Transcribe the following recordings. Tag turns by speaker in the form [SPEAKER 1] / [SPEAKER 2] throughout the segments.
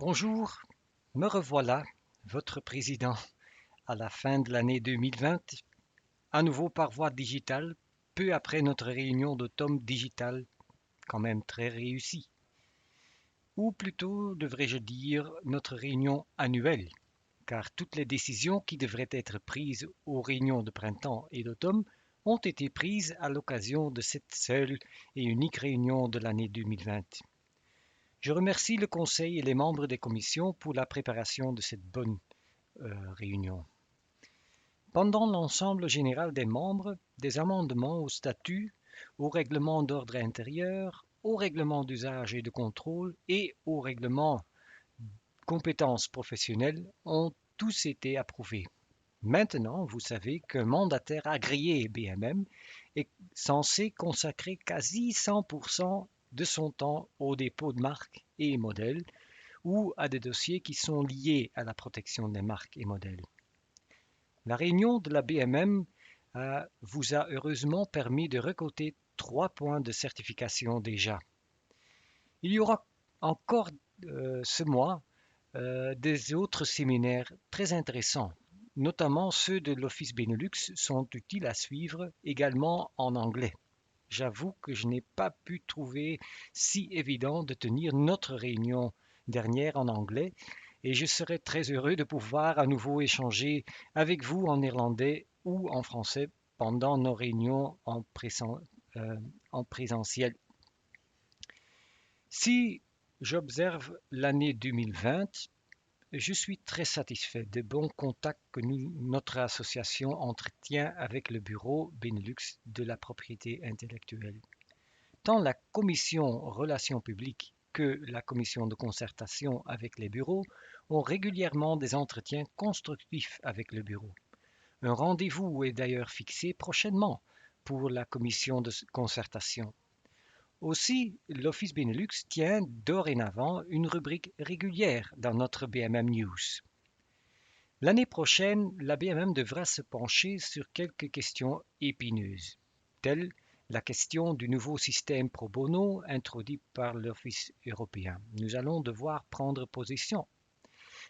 [SPEAKER 1] Bonjour, me revoilà, votre président, à la fin de l'année 2020, à nouveau par voie digitale, peu après notre réunion de tome digital, quand même très réussie. Ou plutôt, devrais-je dire, notre réunion annuelle, car toutes les décisions qui devraient être prises aux réunions de printemps et d'automne ont été prises à l'occasion de cette seule et unique réunion de l'année 2020. Je remercie le Conseil et les membres des commissions pour la préparation de cette bonne réunion. Pendant l'ensemble général des membres, des amendements au statut, au règlement d'ordre intérieur, au règlement d'usage et de contrôle et au règlement compétences professionnelles ont tous été approuvés. Maintenant, vous savez qu'un mandataire agréé BMM est censé consacrer quasi 100% de son temps au dépôt de marques et modèles ou à des dossiers qui sont liés à la protection des marques et modèles. La réunion de la BMM vous a heureusement permis de récolter 3 points de certification déjà. Il y aura encore ce mois des autres séminaires très intéressants, notamment ceux de l'Office Benelux sont utiles à suivre également en anglais. J'avoue que je n'ai pas pu trouver si évident de tenir notre réunion dernière en anglais et je serais très heureux de pouvoir à nouveau échanger avec vous en néerlandais ou en français pendant nos réunions euh, en présentiel. Si j'observe l'année 2020, je suis très satisfait des bons contacts que notre association entretient avec le bureau Benelux de la propriété intellectuelle. Tant la commission relations publiques que la commission de concertation avec les bureaux ont régulièrement des entretiens constructifs avec le bureau. Un rendez-vous est d'ailleurs fixé prochainement pour la commission de concertation. Aussi, l'Office Benelux tient dorénavant une rubrique régulière dans notre BMM News. L'année prochaine, la BMM devra se pencher sur quelques questions épineuses, telles la question du nouveau système pro bono introduit par l'Office européen. Nous allons devoir prendre position.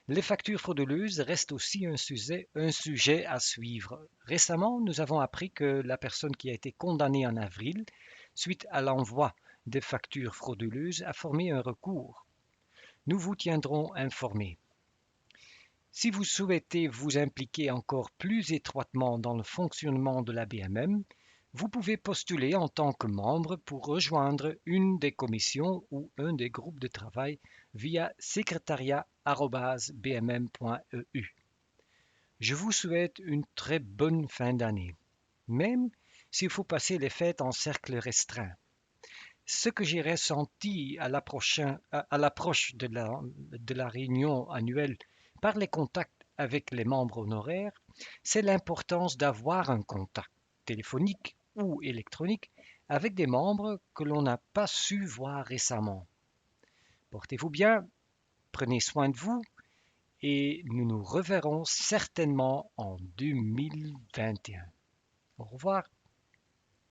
[SPEAKER 1] Les factures frauduleuses restent aussi un sujet à suivre. Récemment, nous avons appris que la personne qui a été condamnée en avril, suite à l'envoi des factures frauduleuses, a formé un recours. Nous vous tiendrons informés. Si vous souhaitez vous impliquer encore plus étroitement dans le fonctionnement de la BMM, vous pouvez postuler en tant que membre pour rejoindre une des commissions ou un des groupes de travail via secrétariat@bmm.eu. Je vous souhaite une très bonne fin d'année, même s'il faut passer les fêtes en cercle restreint. Ce que j'ai ressenti à l'approche de la réunion annuelle par les contacts avec les membres honoraires, c'est l'importance d'avoir un contact téléphonique ou électronique avec des membres que l'on n'a pas su voir récemment. Portez-vous bien, prenez soin de vous et nous nous reverrons certainement en 2021. Au revoir.